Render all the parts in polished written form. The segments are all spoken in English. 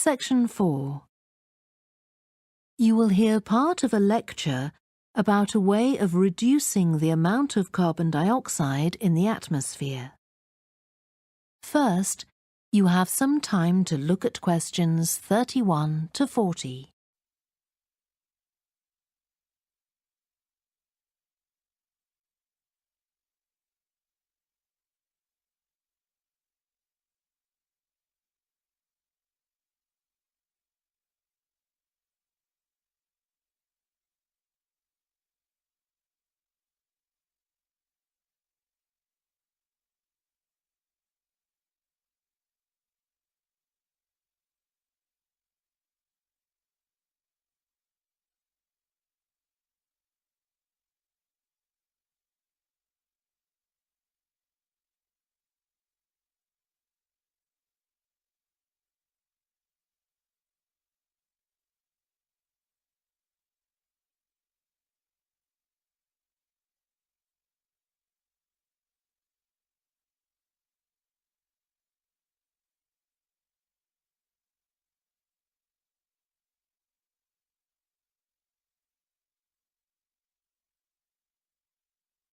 Section 4. You will hear part of a lecture about a way of reducing the amount of carbon dioxide in the atmosphere. First, you have some time to look at questions 31 to 40.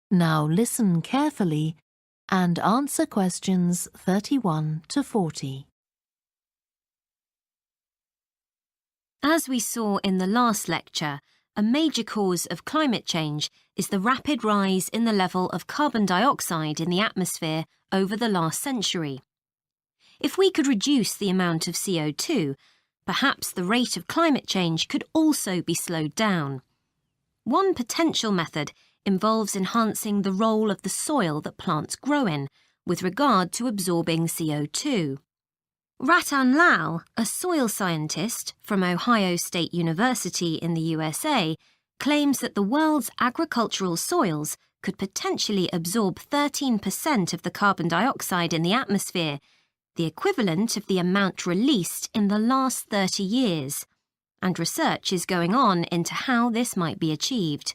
Now listen carefully and answer questions 31 to 40. As we saw in the last lecture, a major cause of climate change is the rapid rise in the level of carbon dioxide in the atmosphere over the last century. If we could reduce the amount of CO2, perhaps the rate of climate change could also be slowed down. One potential method involves enhancing the role of the soil that plants grow in with regard to absorbing CO2. Ratan Lal, a soil scientist from Ohio State University in the USA, claims that the world's agricultural soils could potentially absorb 13% of the carbon dioxide in the atmosphere, the equivalent of the amount released in the last 30 years, and research is going on into how this might be achieved.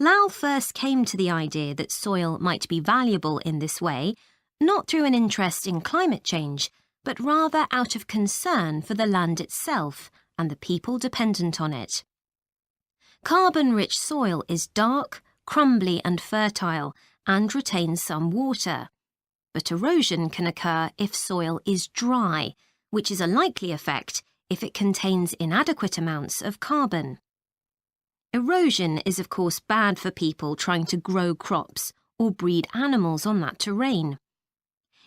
Lal first came to the idea that soil might be valuable in this way, not through an interest in climate change, but rather out of concern for the land itself and the people dependent on it. Carbon-rich soil is dark, crumbly and fertile and retains some water. But erosion can occur if soil is dry, which is a likely effect if it contains inadequate amounts of carbon. Erosion is of course bad for people trying to grow crops or breed animals on that terrain.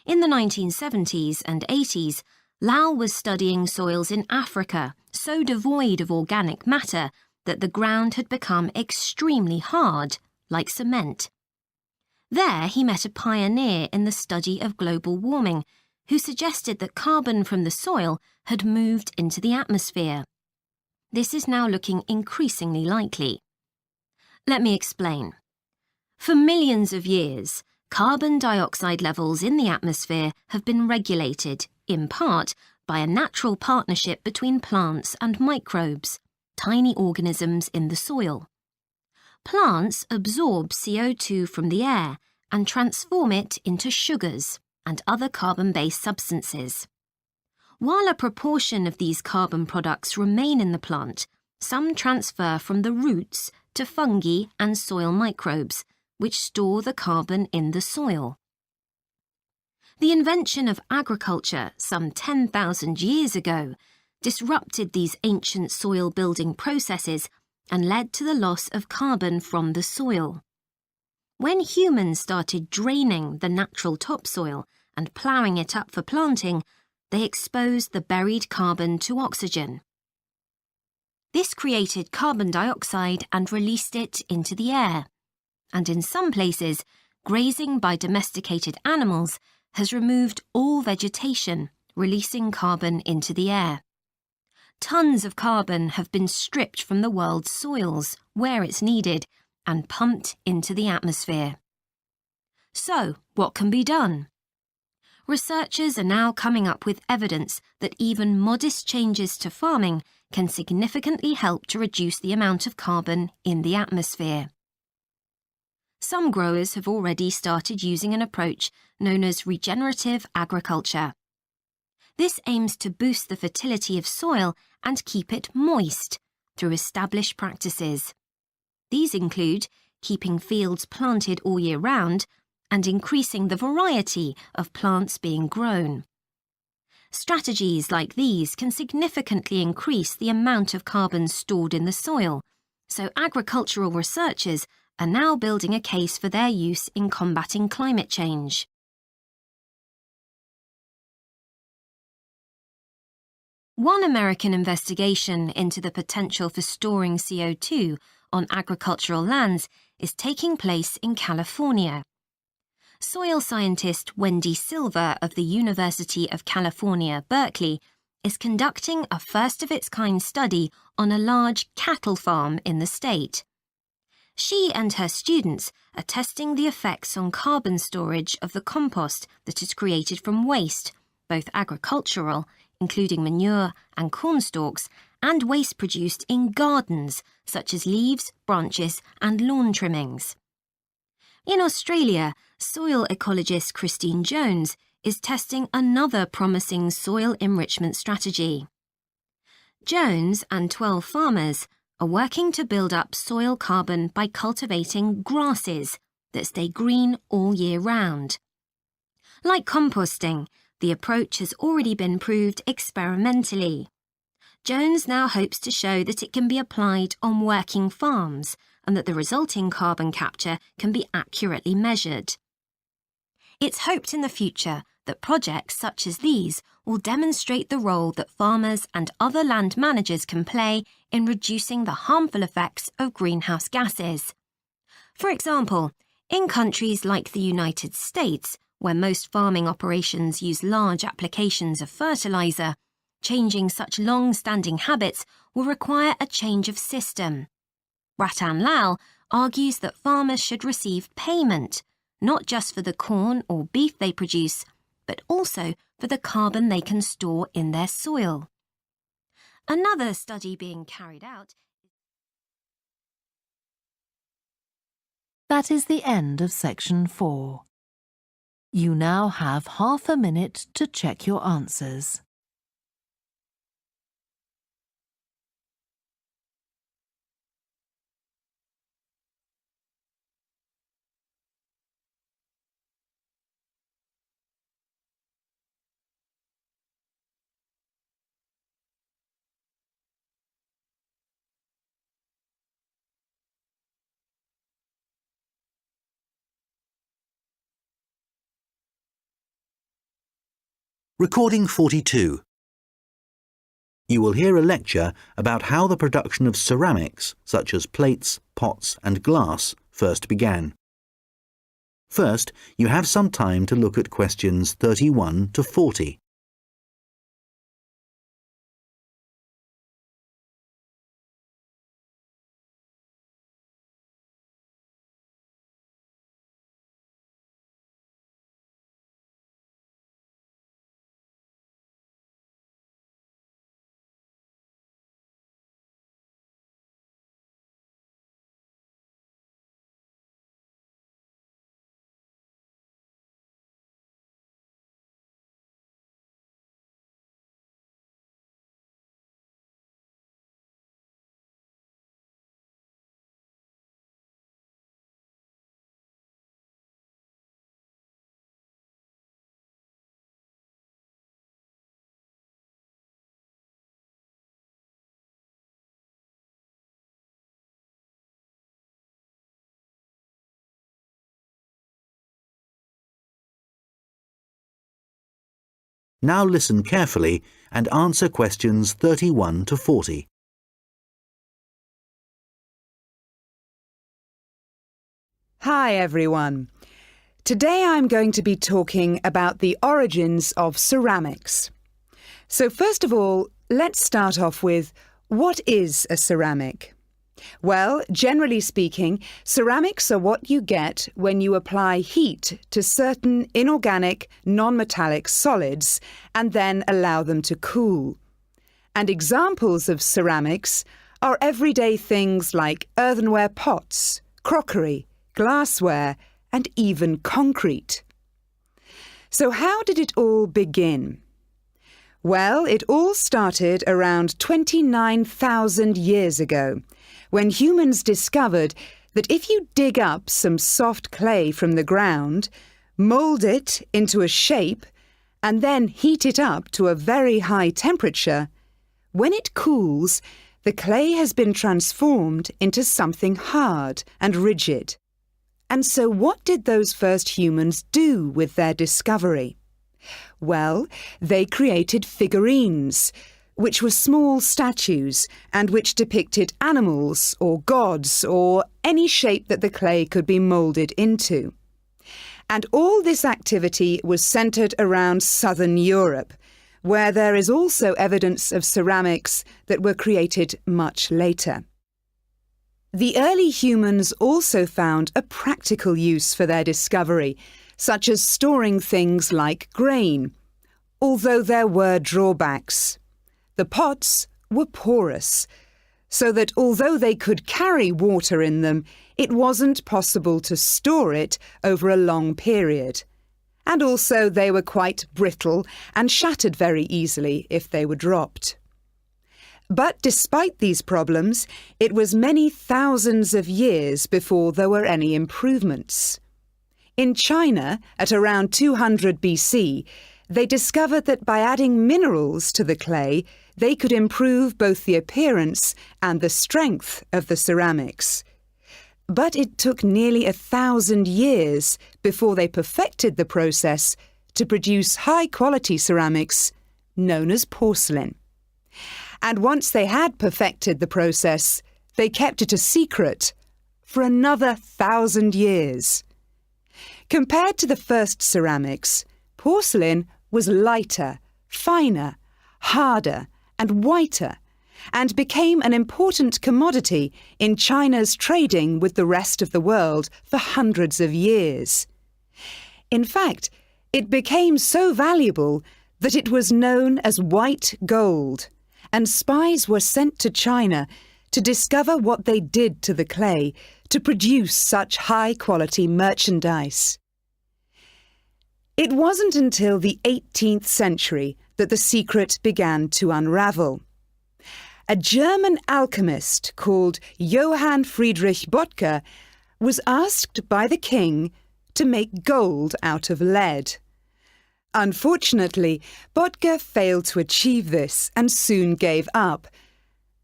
In the 1970s and 80s, Lal was studying soils in Africa so devoid of organic matter that the ground had become extremely hard, like cement. There he met a pioneer in the study of global warming, who suggested that carbon from the soil had moved into the atmosphere. This is now looking increasingly likely. Let me explain. For millions of years, carbon dioxide levels in the atmosphere have been regulated, in part, by a natural partnership between plants and microbes, tiny organisms in the soil. Plants absorb CO2 from the air and transform it into sugars and other carbon-based substances. While a proportion of these carbon products remain in the plant, some transfer from the roots to fungi and soil microbes, which store the carbon in the soil. The invention of agriculture some 10,000 years ago disrupted these ancient soil-building processes and led to the loss of carbon from the soil. When humans started draining the natural topsoil and ploughing it up for planting, they exposed the buried carbon to oxygen. This created carbon dioxide and released it into the air. And in some places, grazing by domesticated animals has removed all vegetation, releasing carbon into the air. Tons of carbon have been stripped from the world's soils, where it's needed, and pumped into the atmosphere. So, what can be done? Researchers are now coming up with evidence that even modest changes to farming can significantly help to reduce the amount of carbon in the atmosphere. Some growers have already started using an approach known as regenerative agriculture. This aims to boost the fertility of soil and keep it moist through established practices. These include keeping fields planted all year round and increasing the variety of plants being grown. Strategies like these can significantly increase the amount of carbon stored in the soil, so agricultural researchers are now building a case for their use in combating climate change. One American investigation into the potential for storing CO2 on agricultural lands is taking place in California. Soil scientist Wendy Silver of the University of California, Berkeley, is conducting a first-of-its-kind study on a large cattle farm in the state. She and her students are testing the effects on carbon storage of the compost that is created from waste, both agricultural, including manure and corn stalks, and waste produced in gardens, such as leaves, branches, and lawn trimmings. In Australia, soil ecologist Christine Jones is testing another promising soil enrichment strategy. Jones and 12 farmers are working to build up soil carbon by cultivating grasses that stay green all year round. Like composting, the approach has already been proved experimentally. Jones now hopes to show that it can be applied on working farms and that the resulting carbon capture can be accurately measured. It's hoped in the future that projects such as these will demonstrate the role that farmers and other land managers can play in reducing the harmful effects of greenhouse gases. For example, in countries like the United States, where most farming operations use large applications of fertilizer, changing such long-standing habits will require a change of system. Ratan Lal argues that farmers should receive payment, not just for the corn or beef they produce, but also for the carbon they can store in their soil. Another study being carried out. That is the end of section 4. You now have half a minute to check your answers. Recording 42. You will hear a lecture about how the production of ceramics, such as plates, pots and glass, first began. First, you have some time to look at questions 31 to 40. Now listen carefully and answer questions 31 to 40. Hi everyone. Today I'm going to be talking about the origins of ceramics. So first of all, let's start off with, what is a ceramic? Well, generally speaking, ceramics are what you get when you apply heat to certain inorganic, non-metallic solids and then allow them to cool. And examples of ceramics are everyday things like earthenware pots, crockery, glassware, and even concrete. So how did it all begin? Well, it all started around 29,000 years ago, when humans discovered that if you dig up some soft clay from the ground, mould it into a shape, and then heat it up to a very high temperature, when it cools, the clay has been transformed into something hard and rigid. And so what did those first humans do with their discovery? Well, they created figurines, which were small statues and which depicted animals or gods or any shape that the clay could be moulded into. And all this activity was centred around southern Europe, where there is also evidence of ceramics that were created much later. The early humans also found a practical use for their discovery, such as storing things like grain, although there were drawbacks. The pots were porous, so that although they could carry water in them, it wasn't possible to store it over a long period. And also they were quite brittle and shattered very easily if they were dropped. But despite these problems, it was many thousands of years before there were any improvements. In China, at around 200 BC, they discovered that by adding minerals to the clay, they could improve both the appearance and the strength of the ceramics. But it took nearly 1,000 years before they perfected the process to produce high-quality ceramics known as porcelain. And once they had perfected the process, they kept it a secret for another 1,000 years. Compared to the first ceramics, porcelain was lighter, finer, harder, and whiter, and became an important commodity in China's trading with the rest of the world for hundreds of years. In fact, it became so valuable that it was known as white gold, and spies were sent to China to discover what they did to the clay to produce such high-quality merchandise. It wasn't until the 18th century that the secret began to unravel. A German alchemist called Johann Friedrich Böttger was asked by the king to make gold out of lead. Unfortunately, Böttger failed to achieve this and soon gave up.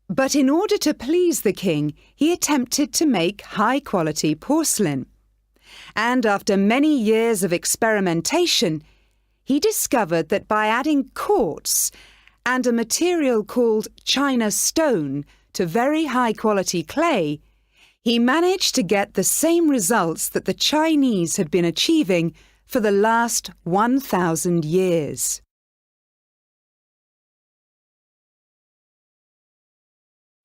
But in order to please the king, he attempted to make high-quality porcelain. And after many years of experimentation, he discovered that by adding quartz and a material called China stone to very high-quality clay, he managed to get the same results that the Chinese had been achieving for the last 1,000 years.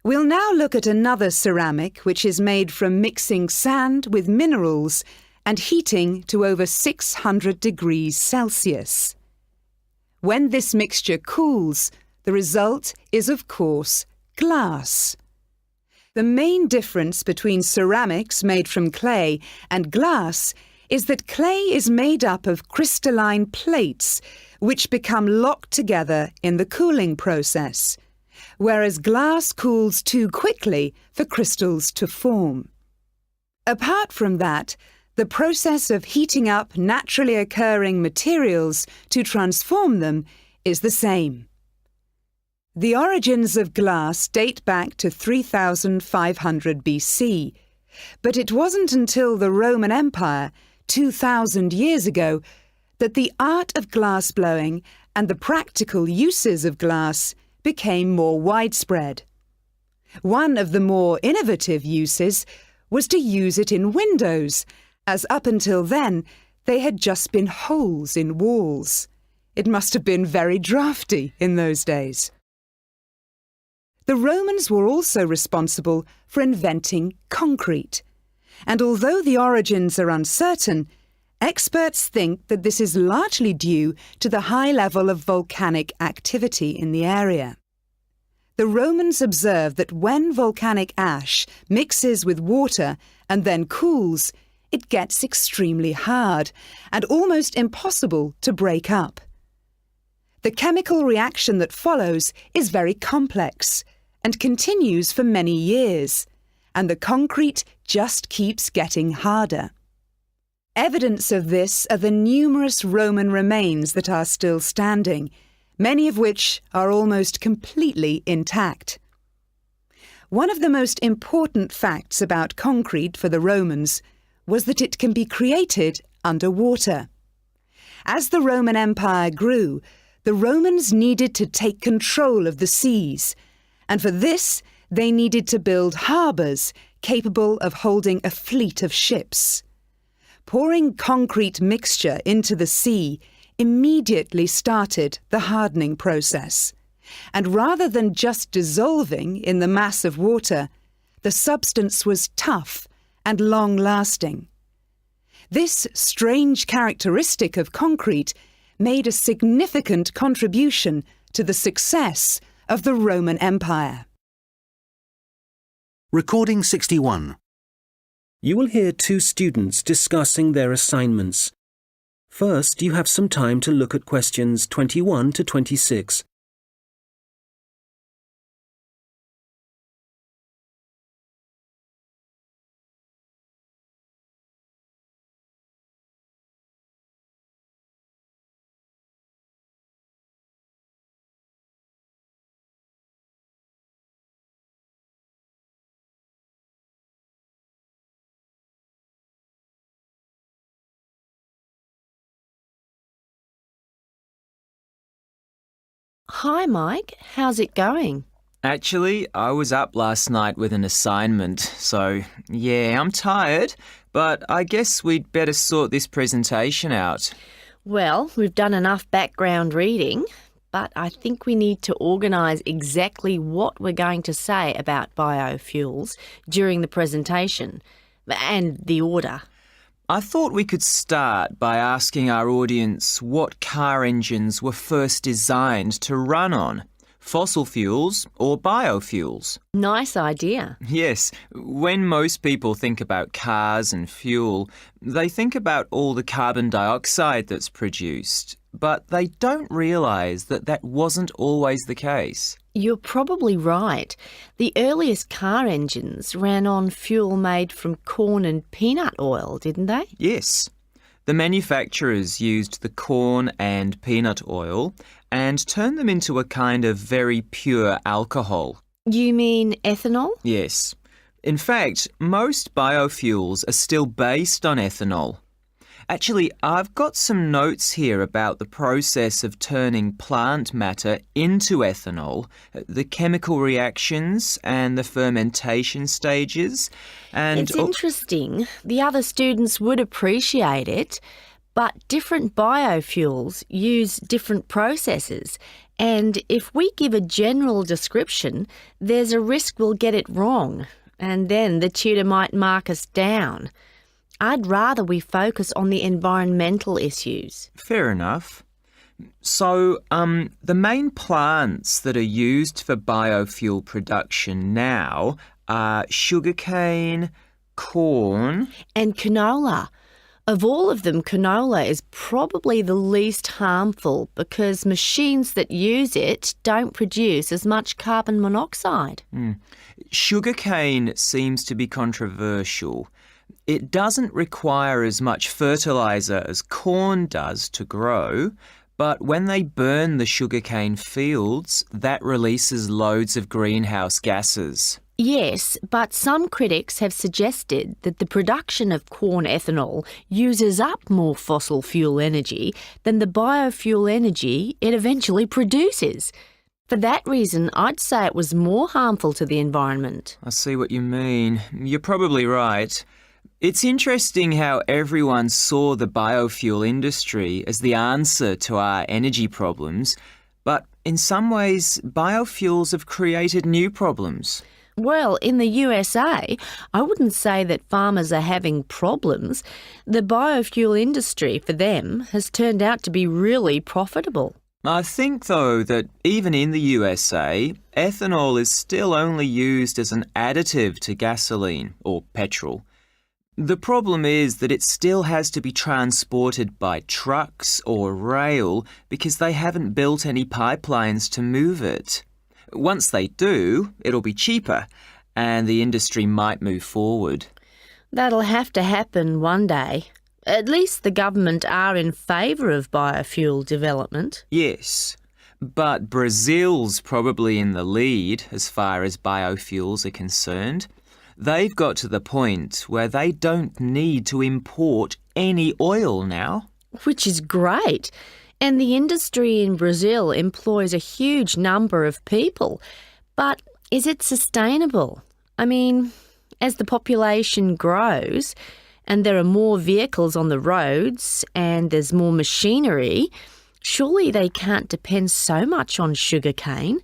We'll now look at another ceramic which is made from mixing sand with minerals and heating to over 600 degrees Celsius. When this mixture cools, the result is, of course, glass. The main difference between ceramics made from clay and glass is that clay is made up of crystalline plates which become locked together in the cooling process, whereas glass cools too quickly for crystals to form. Apart from that, the process of heating up naturally occurring materials to transform them is the same. The origins of glass date back to 3,500 BC, but it wasn't until the Roman Empire, 2,000 years ago, that the art of glass blowing and the practical uses of glass became more widespread. One of the more innovative uses was to use it in windows, as up until then they had just been holes in walls. It must have been very drafty in those days. The Romans were also responsible for inventing concrete, and although the origins are uncertain, experts think that this is largely due to the high level of volcanic activity in the area. The Romans observed that when volcanic ash mixes with water and then cools, it gets extremely hard and almost impossible to break up. The chemical reaction that follows is very complex and continues for many years, and the concrete just keeps getting harder. Evidence of this are the numerous Roman remains that are still standing, many of which are almost completely intact. One of the most important facts about concrete for the Romans was that it can be created underwater. As the Roman Empire grew, the Romans needed to take control of the seas, and for this they needed to build harbours capable of holding a fleet of ships. Pouring concrete mixture into the sea immediately started the hardening process, and rather than just dissolving in the mass of water, the substance was tough and long-lasting. This strange characteristic of concrete made a significant contribution to the success of the Roman Empire. Recording 61. You will hear two students discussing their assignments. First, you have some time to look at questions 21 to 26. Hi, Mike. How's it going? Actually, I was up last night with an assignment, so yeah, I'm tired, but I guess we'd better sort this presentation out. Well, we've done enough background reading, but I think we need to organise exactly what we're going to say about biofuels during the presentation, and the order. I thought we could start by asking our audience what car engines were first designed to run on, fossil fuels or biofuels. Nice idea. Yes, when most people think about cars and fuel, they think about all the carbon dioxide that's produced, but they don't realise that that wasn't always the case. You're probably right. The earliest car engines ran on fuel made from corn and peanut oil, didn't they? Yes. The manufacturers used the corn and peanut oil and turned them into a kind of very pure alcohol. You mean ethanol? Yes. In fact, most biofuels are still based on ethanol. Actually, I've got some notes here about the process of turning plant matter into ethanol, the chemical reactions and the fermentation stages. And it's interesting. The other students would appreciate it, but different biofuels use different processes. And if we give a general description, there's a risk we'll get it wrong, and then the tutor might mark us down. I'd rather we focus on the environmental issues. Fair enough. So, the main plants that are used for biofuel production now are sugarcane, corn... and canola. Of all of them, canola is probably the least harmful because machines that use it don't produce as much carbon monoxide. Sugarcane seems to be controversial. It doesn't require as much fertiliser as corn does to grow, but when they burn the sugarcane fields, that releases loads of greenhouse gases. Yes, but some critics have suggested that the production of corn ethanol uses up more fossil fuel energy than the biofuel energy it eventually produces. For that reason, I'd say it was more harmful to the environment. I see what you mean. You're probably right. It's interesting how everyone saw the biofuel industry as the answer to our energy problems, but in some ways, biofuels have created new problems. Well, in the USA, I wouldn't say that farmers are having problems. The biofuel industry, for them, has turned out to be really profitable. I think, though, that even in the USA, ethanol is still only used as an additive to gasoline or petrol. The problem is that it still has to be transported by trucks or rail because they haven't built any pipelines to move it. Once they do, it'll be cheaper and the industry might move forward. That'll have to happen one day. At least the government are in favour of biofuel development. Yes, but Brazil's probably in the lead as far as biofuels are concerned. They've got to the point where they don't need to import any oil now. Which is great. And the industry in Brazil employs a huge number of people. But is it sustainable? I mean, as the population grows and there are more vehicles on the roads and there's more machinery, surely they can't depend so much on sugarcane.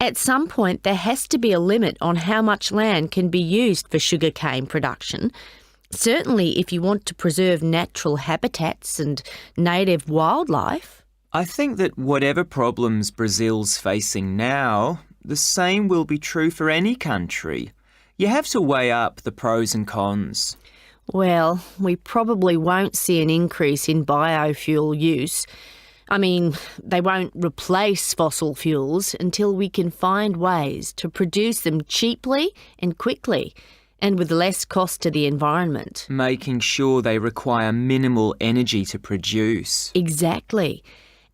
At some point, there has to be a limit on how much land can be used for sugarcane production. Certainly if you want to preserve natural habitats and native wildlife. I think that whatever problems Brazil's facing now, the same will be true for any country. You have to weigh up the pros and cons. Well, we probably won't see an increase in biofuel use. I mean, they won't replace fossil fuels until we can find ways to produce them cheaply and quickly and with less cost to the environment. Making sure they require minimal energy to produce. Exactly.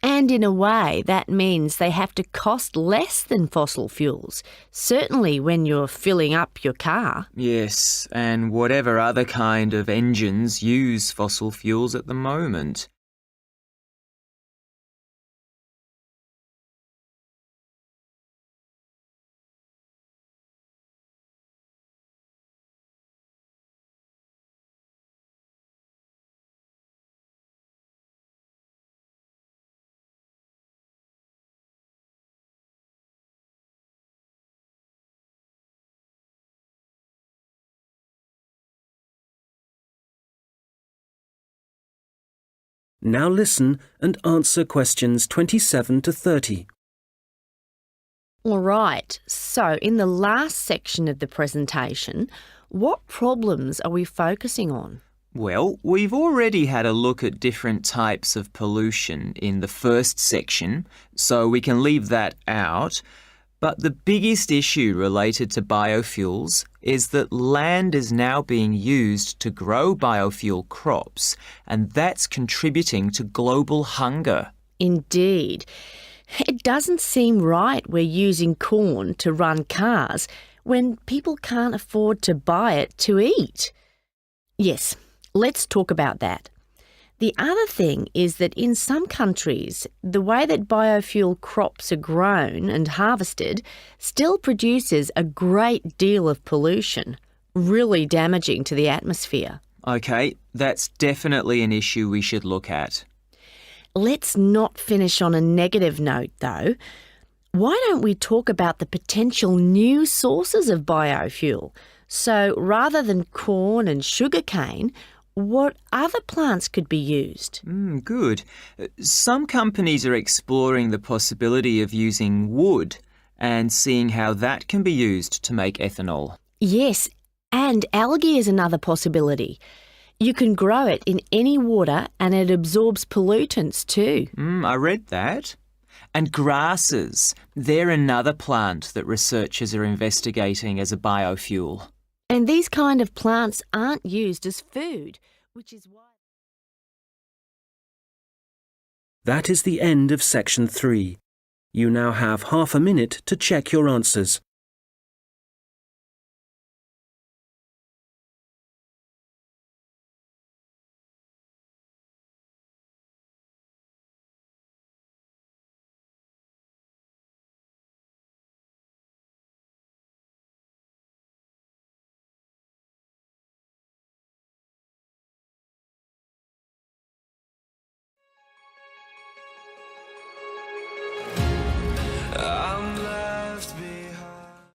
And in a way, that means they have to cost less than fossil fuels, certainly when you're filling up your car. Yes, and whatever other kind of engines use fossil fuels at the moment. Now listen and answer questions 27 to 30. All right, so in the last section of the presentation, what problems are we focusing on? Well, we've already had a look at different types of pollution in the first section, so we can leave that out. But the biggest issue related to biofuels is that land is now being used to grow biofuel crops, and that's contributing to global hunger. Indeed. It doesn't seem right we're using corn to run cars when people can't afford to buy it to eat. Yes, let's talk about that. The other thing is that in some countries, the way that biofuel crops are grown and harvested still produces a great deal of pollution, really damaging to the atmosphere. OK, that's definitely an issue we should look at. Let's not finish on a negative note, though. Why don't we talk about the potential new sources of biofuel? So rather than corn and sugarcane, what other plants could be used? Good. Some companies are exploring the possibility of using wood and seeing how that can be used to make ethanol. Yes, and algae is another possibility. You can grow it in any water and it absorbs pollutants too. I read that. And grasses, they're another plant that researchers are investigating as a biofuel. And these kind of plants aren't used as food, which is why... That is the end of section 3. You now have half a minute to check your answers.